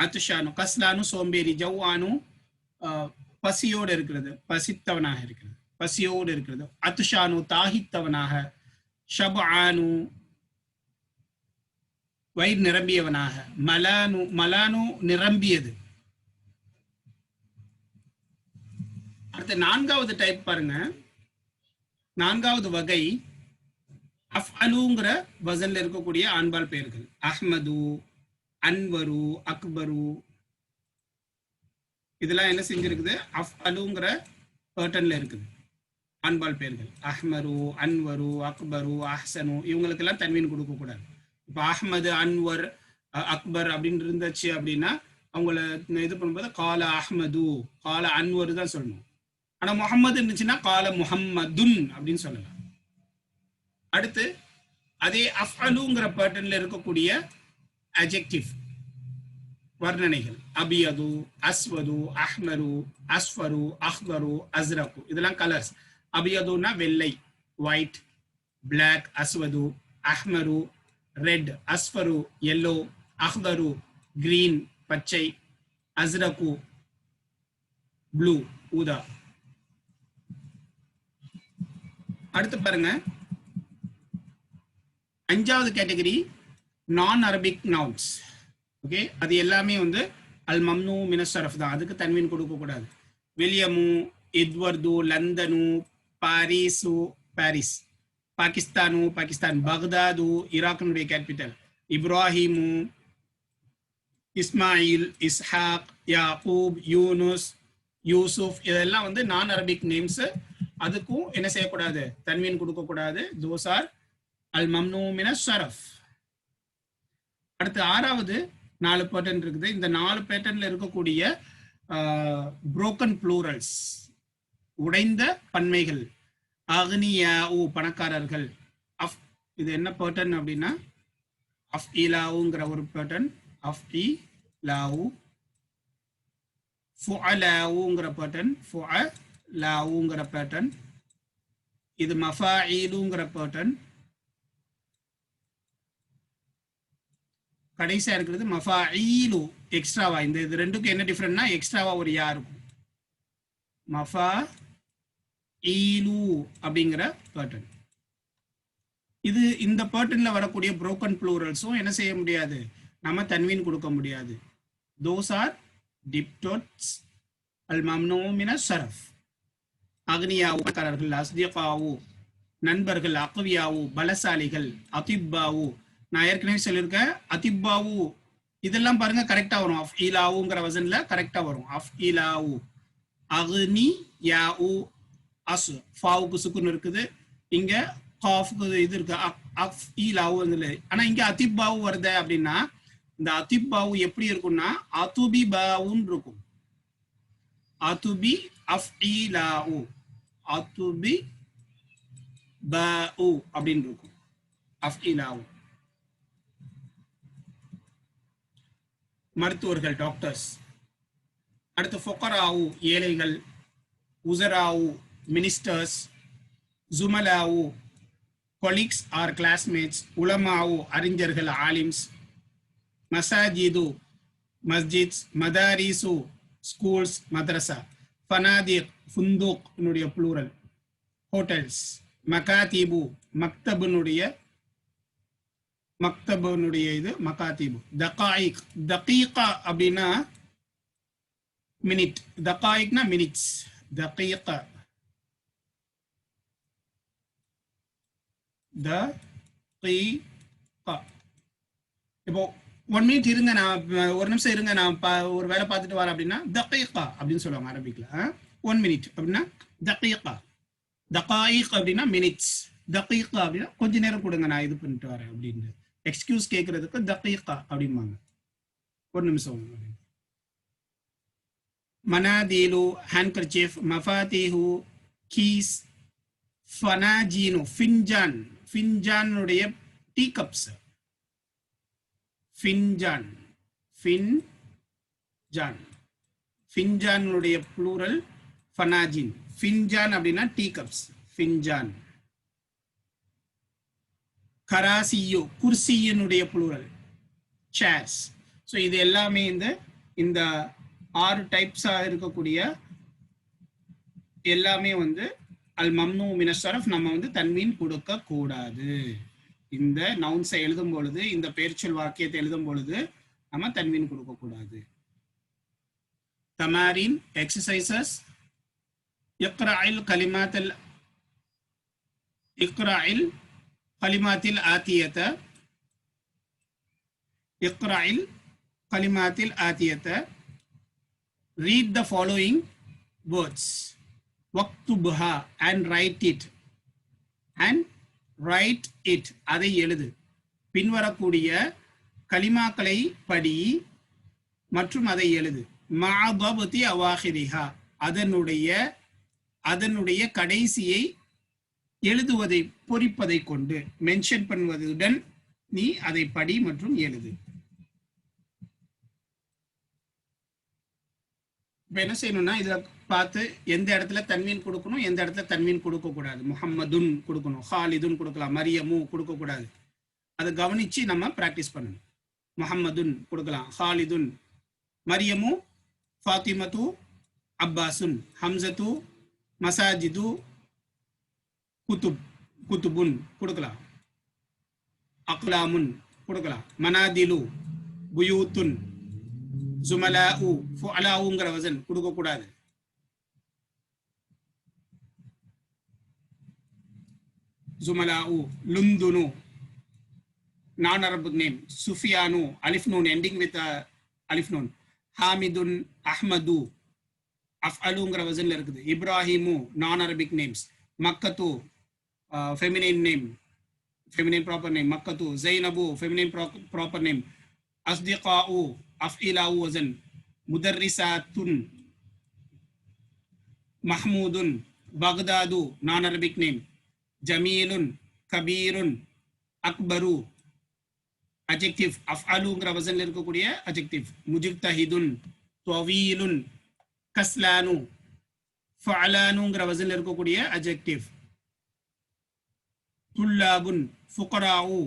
அத்ஷானு. கஸ்லானு சோம்பேறி, ஜவ்ஆனு பசியோடு இருக்கிறது, பசித்தவனாக இருக்கிறது, பசியோடு இருக்கிறது. அத்ஷானு தாகித்தவனாக, ஷப்ஆனு வயிறு நிரம்பியவனாக, மலானு நிரம்பியது. அடுத்த நான்காவது டைப் பாருங்க, நான்காவது வகை அஃஅலுங்கிற வசன்ல இருக்கக்கூடிய ஆண்பால் பெயர்கள். அஹ்மது, அன்வரு, அக்பரு, இதெல்லாம் என்ன செஞ்சிருக்குது, அஃஅலுங்கிற பர்டன்ல இருக்குது ஆண்பால் பெயர்கள். அஹ்மரு, அன்வரு, அக்பரு, அஹ்சனு, இவங்களுக்கெல்லாம் தன்வீன் கொடுக்க கூடாது. இப்போ அஹ்மது, அன்வர், அக்பர் அப்படின்னு இருந்துச்சு அப்படின்னா அவங்கள இது பண்ணும்போது கால அஹ்மது, கால அன்வர் தான் சொல்லணும். ஆனா முஹம்மது இருந்துச்சுன்னா கால முஹம்மதுன் அப்படின்னு சொல்லலாம். அடுத்து அதே அஃஅலுங்கிற பேட்டர்ன்ல இருக்கக்கூடிய அட்ஜெக்டிவ் வர்ணனைகள். அபியது, அஸ்வது, அஹ்மரு, அஸ்ஃபரு, அஹ்பரு, அஸ்ரகு, இதெல்லாம் கலர்ஸ். அபியதுன்னா வெள்ளை, ஒயிட், பிளாக், அஸ்வது, அஹ்மரு ரெட், அஸ்ஃபரு yellow, அஹ்தரு கிரீன் பச்சை, அஸ்ரகு ப்ளூ ஊதா. அடுத்து பாருங்க, அஞ்சாவது கேட்டகரி நான் அரபிக் நவுன்ஸ். ஓகே, அது எல்லாமே வந்து அல் மம்னூ மினஸ் ஸரஃப் தான். அதுக்கு தன்வீன் கொடுக்க கூடாது. வில்லியமு, எட்வர்டு, லண்டனு, பாரிஸு பாரிஸ், பாகிஸ்தானு பாகிஸ்தான், பக்தாது ஈராக்கினுடைய கேபிட்டல், இப்ராஹிமு, Ismail, Ishaq, Yaqub, Yunus, Yusuf, இதெல்லாம் வந்து நான் அரபிக் நேம்ஸ். அதுக்கும் என்ன செய்யக்கூடாது, தன்வீன் கொடுக்க கூடாது. தோஸ் ஆர் அல் மம்னூ மினஸ் ஸரஃப். அடுத்து ஆறாவது 4 பேட்டர்ன் இருக்குது. இந்த 4 பேட்டர்ன்ல இருக்கக்கூடிய புரோக்கன் ப்ளூரல்ஸ், உடைந்த பன்மைகள். அக்னியாஉ பணக்காரர்கள். இது என்ன பேட்டர்ன் அப்படின்னா அஃஇலாவுங்கிற ஒரு பேட்டர்ன். அஃஇலாவு. ஃபுஅலாவுங்கிற பேட்டர்ன். ஃபுஅலாவுங்கிற பேட்டர்ன். இது மஃபாஈலுங்கிற பேட்டர்ன். கடைசியா இருக்கிறது மஃபாஈலு, எக்ஸ்ட்ராவா. இது ரெண்டுக்கும் என்ன டிஃபரெண்ட்னா எக்ஸ்ட்ராவா ஒரு யா இருக்கும். மஃபாஈலு அப்படிங்கிற பேட்டர்ன். இது இந்த பேட்டர்ன்ல வரக்கூடிய புரோக்கன் ப்ளூரல்ஸும் என்ன செய்ய முடியாது, நம்ம தன்வீன் கொடுக்க முடியாது. தோஸ் ஆர் டிப்டோட்ஸ் அல் மம்னூ மினஸ் ஸரஃப். அக்னியாவு பணக்காரர்கள், அஸ்திகாவு நண்பர்கள், அக்வியாவு பலசாலிகள், அதிப்பாவு நான் ஏற்கனவே சொல்லியிருக்கேன். அதிப்பாவு இதெல்லாம் பாருங்க கரெக்டா வரும். அஃப் இலாவுங்கிற வசன்ல கரெக்டா வரும். அஃப் இலாவு. அக்னி யாவு அஸ் ஃபாவுக்கு சுக்குன் இருக்குது. இங்க காஃப்க்கு இது இருக்கு. அஃப் இலாவு இல்லை. ஆனா இங்க அதிப்பாவு வருது அப்படின்னா இந்த அதிப்பாவு எப்படி இருக்கும்னா அதுபி பாவுன்னு இருக்கும். அதுபி அஃப் இலாவு அதுபி பாஉ அப்படின்னு இருக்கும். அஃப் இலாவு. மருத்துவர்கள், டாக்டர்ஸ். அடுத்து ஃபுகராவு ஏழைகள், உசராவு மினிஸ்டர்ஸ், ஜுமலாவு கொலீக்ஸ் ஆர் கிளாஸ்மேட்ஸ், உலமாவு அறிஞர்கள் ஆலிம்ஸ், மசாஜிது மஸ்ஜித்ஸ், மதாரிசு ஸ்கூல்ஸ் மദ്രസா, ஃபனாதிக் ஃபுந்தூக் என்னுடைய ப்ளூரல் ஹோட்டல்ஸ், மகாதீபு மக்தபனுடைய இது மகாதீபு, தகாயிக் தகீகா அப்படின்னா மினிட், தகாயிக்னா மினிட்ஸ், தகீகா தகீகா. இப்போ 1 மினிட் இருங்க, நான் 1 நிமிஷம் இருங்க, நான் ஒரு வேலை பார்த்துட்டு வரேன் அப்படின்னா தகீகா அப்படின்னு சொல்லுவாங்க அரபிக்ல. 1 மினிட் அப்படின்னா தகீகா. தகாயிக் அப்படின்னா மினிட்ஸ், தகீகா அப்படின்னா கொஞ்ச நேரம் கொடுங்க நான் இது பண்ணிட்டு வரேன் அப்படின்னு எக்ஸ்கியூஸ் கேட்கறதுக்கு தகீகா அப்படிம்பாங்க. 1 நிமிஷம். மனாதீலு ஹேண்ட்கர்ச்சீஃப், மஃபாதீஹு கீஸ், ஃபனாஜீனு ஃபின்ஜான், ஃபின்ஜானுடைய டீ கப்ஸ், ஃபின்ஜான் ஃபின்ஜான் ஃபின்ஜானுடைய ப்ளூரல் ஃபனாஜின். ஃபின்ஜான் அப்படின்னா டீ கப்ஸ், ஃபின்ஜான். கராசியு குர்சியினுடைய ப்ளூரல் சேர்ஸ். ஸோ இது எல்லாமே இந்த 6 டைப்ஸா இருக்கக்கூடிய எல்லாமே அல் மம்னூ மின ஸரஃப் நம்ம தன்வீன் கொடுக்க கூடாது. இந்த நவுன்ஸை எழுதும் பொழுது, இந்த பெயர்ச்சொல் வாக்கியத்தை எழுதும் பொழுது நம்ம தன்வீன் கொடுக்க கூடாது. தமாரின் எக்ஸசைசஸ். இக்ராஇல் கலிமாத்தில் ஆத்தியத, இக்ராஇல் கலிமாத்தில் ஆத்தியத. Read the following words. வக்துபுஹா and write it. அதை எழுது. பின்வரக்கூடிய கலிமாக்களை படி மற்றும் அதை எழுது. மஅதபதி அவாஹிரிஹா, அதனுடைய கடைசியை எழுதுவதை பொறிப்பதை கொண்டு மென்ஷன் பண்ணுவதுடன் நீ அதை படி மற்றும் எழுது. இப்போ என்ன செய்யணும்னா இதில் பார்த்து எந்த இடத்துல தன்வீன் கொடுக்கணும், எந்த இடத்துல தன்வீன் கொடுக்கக்கூடாது. முஹம்மதுன் கொடுக்கணும், ஹாலிதுன் கொடுக்கலாம், மரியமு கொடுக்கக்கூடாது. அதை கவனித்து நம்ம ப்ராக்டிஸ் பண்ணணும். முஹம்மதுன் கொடுக்கலாம், ஹாலிதுன், மரியமு, ஃபாத்திமத்து, அப்பாசுன், ஹம்சத்து, மசாஜிது, குத்துபுன் கொடுக்கலாம், அக்லாமுன் கொடுக்கலாம், மனாதிலு, புயூத்துன், ஜுமலாஉ, ஃபுஅலாஉங்கிற வசன் கொடுக்கக்கூடாது. ஜுமலாஉ, லுந்துனு நான் அரபிக் நேம், சுஃபியானு அலிஃப் நூன் எண்டிங் வித் அலிஃப் நூன், ஹாமிதுன், அஹ்மது அஃஅலுங்கிற வசன்ல இருக்குது. இப்ராஹிமு நான் அரபிக் நேம்ஸ், மக்கத்து feminine name, feminine proper name மக்கத்து, ஜைனபு ஃபெமினைன் ப்ராப்பர் நேம், அஸ்திகாஉ அஃஇலாஉ வசன், முதர்ரிசாத்துன், மஹ்மூதுன், பக்தாது நான் அரபிக் நேம், ஜமீலுன், கபீருன், அக்பரு அஜெக்டிவ், அஃஅலுங்கிற வசன்ல இருக்கக்கூடிய அஜெக்டிவ், முஜ்தஹிதுன், தவீலுன், கஸ்லானு, ஃபஅலானுங்கிற வசன்ல இருக்கக்கூடிய அஜெக்டிவ், துல்லாபுன், ஃபுகராஉ,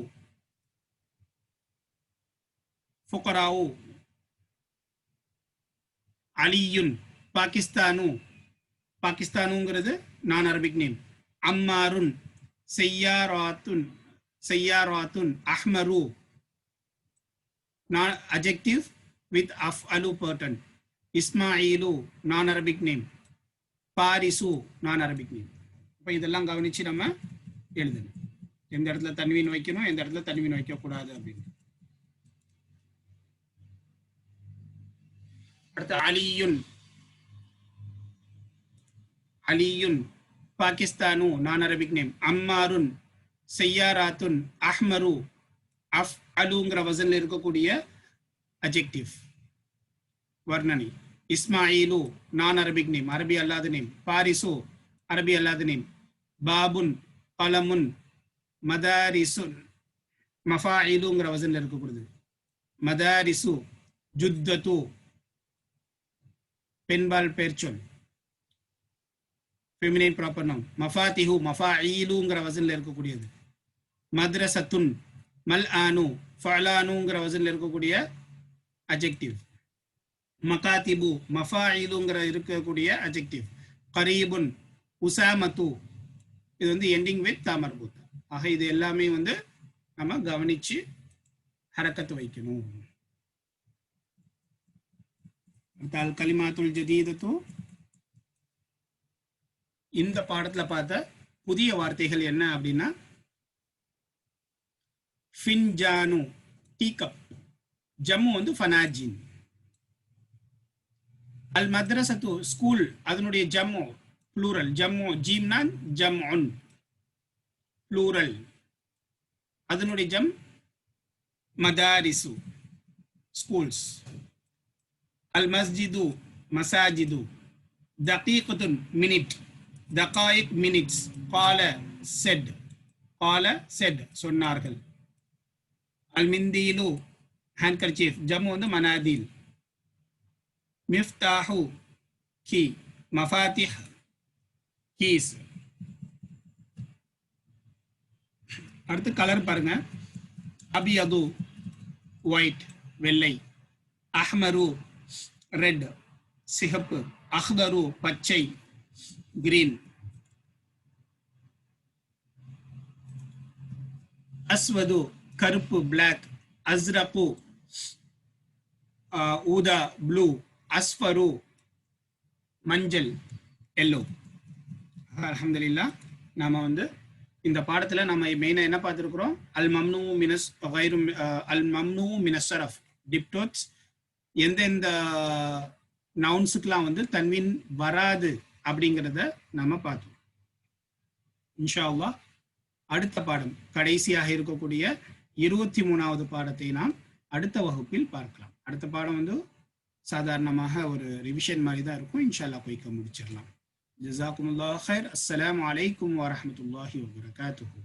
அலியுன், பாகிஸ்தானுங்கிறது நான் அரபிக் நேம், அம்மாருன், செய்யாராத்துன், அஹ்மரு நான் adjective with af'alu pattern, Ismail நான் அரபிக் நேம், பாரிசு நான் அரபிக் நேம். இப்போ இதெல்லாம் கவனிச்சு நம்ம எழுதணும். எந்த இடத்துல தன்வீன் வைக்கணும், எந்த இடத்துல தன்வீன் வைக்கக்கூடாது அப்படின்னு. அடுத்து அலியுன். அலியுன் பாகிஸ்தானு நான் அரபிக் நேம். அம்மாருன், செய்யாராத்துன், அஹ்மரு, அஃப் அலுங்கிற வசன்ல இருக்கக்கூடிய அஜெக்டிவ் வர்ணனை. இஸ்மாயிலு நான் அரபிக் நேம், அரபி அல்லாத நேம். பாரிசு அரபி அல்லாத நேம். பாபுன், கலமுன், மதாரிசுன், மஃபாயிலுங்கிற வசன்ல இருக்கக்கூடியது. மதாரிசு, ஜுத்தத்து பெண்பால் பெயர்ச்சொல் ஃபெமினைன் ப்ராப்பர் நவுன். மஃபாத்திஹு மஃபாயிலுங்கிற வசன்ல இருக்கக்கூடியது. மத்ரசத்துன், மல் ஆனு, ஃபலானுங்கிற வசன்ல இருக்கக்கூடிய அஜெக்டிவ். மகாத்திபு மஃபாயிலுங்கிற இருக்கக்கூடிய அஜெக்டிவ். கரீபுன், உசாமத்து, இது வந்து எண்டிங் வித் தாமர்பூத். ஆக இது எல்லாமே வந்து நம்ம கவனிச்சு ஹரக்கத்து வைக்கணும். அல் கலிமாத்துல் ஜதீதத்து, இந்த பாடத்துல பார்த்த புதிய வார்த்தைகள் என்ன அப்படின்னா, ஃபின்ஜானு டீ கப், ஜம்மு வந்து ஃபனாஜின். அல் மத்ரசத்து ஸ்கூல், அதனுடைய ஜம்மு ப்ளூரல். ஜம்மு ஜீம்னா ஜம்உன் ப்ளூரல், அதனுடைய ஜம் மதாரிசு ஸ்கூல்ஸ். அல் மஸ்ஜிது மசாஜிது. தகீகத்துன் மினிட், தகாயிக் மினிட்ஸ். கால செட், கால செட் சொன்னார்கள். அல் மிந்தீலு ஹேண்ட்கர்ச்சீஃப், ஜம்மு வந்து மனாதீல். மிஃப்தாஹு கீ, மஃபாத்திஹ் கீஸ். அடுத்து கலர் பாருங்க. அபியது ஒயிட் வெள்ளை. அஹ்மரு ரெட் சிகப்பு. அஹ்தரு பச்சை கிரீன். அஸ்வது கருப்பு பிளாக். அஸ்ரகு ஊதா ப்ளூ. அஸ்ஃபரு மஞ்சள் எல்லோ. அல்ஹம்துலில்லாஹ், நாம வந்து இந்த பாடத்துல நம்ம மெயினா என்ன பார்த்துருக்குறோம்? அல் மம்னூ மினஸ் கைரு அல் மம்னூ மினஸ் ஸரஃப், டிப்டோட்ஸ், எந்தெந்த நவுன்ஸுக்கெல்லாம் வந்து தன்வீன் வராது அப்படிங்கிறத நம்ம பார்த்தோம். இன்ஷா அல்லாஹ் அடுத்த பாடம், கடைசியாக இருக்கக்கூடிய 23வது பாடத்தை நாம் அடுத்த வகுப்பில் பார்க்கலாம். அடுத்த பாடம் வந்து சாதாரணமாக ஒரு ரிவிஷன் மாதிரி தான் இருக்கும். இன்ஷா அல்லாஹ் போய்க்க முடிச்சிடலாம். ஜஸாக்குமுல்லாஹ் ஹைர். அஸ்ஸலாமு அலைக்கும் வரஹ்மத்துல்லாஹி வபரகாத்துஹு.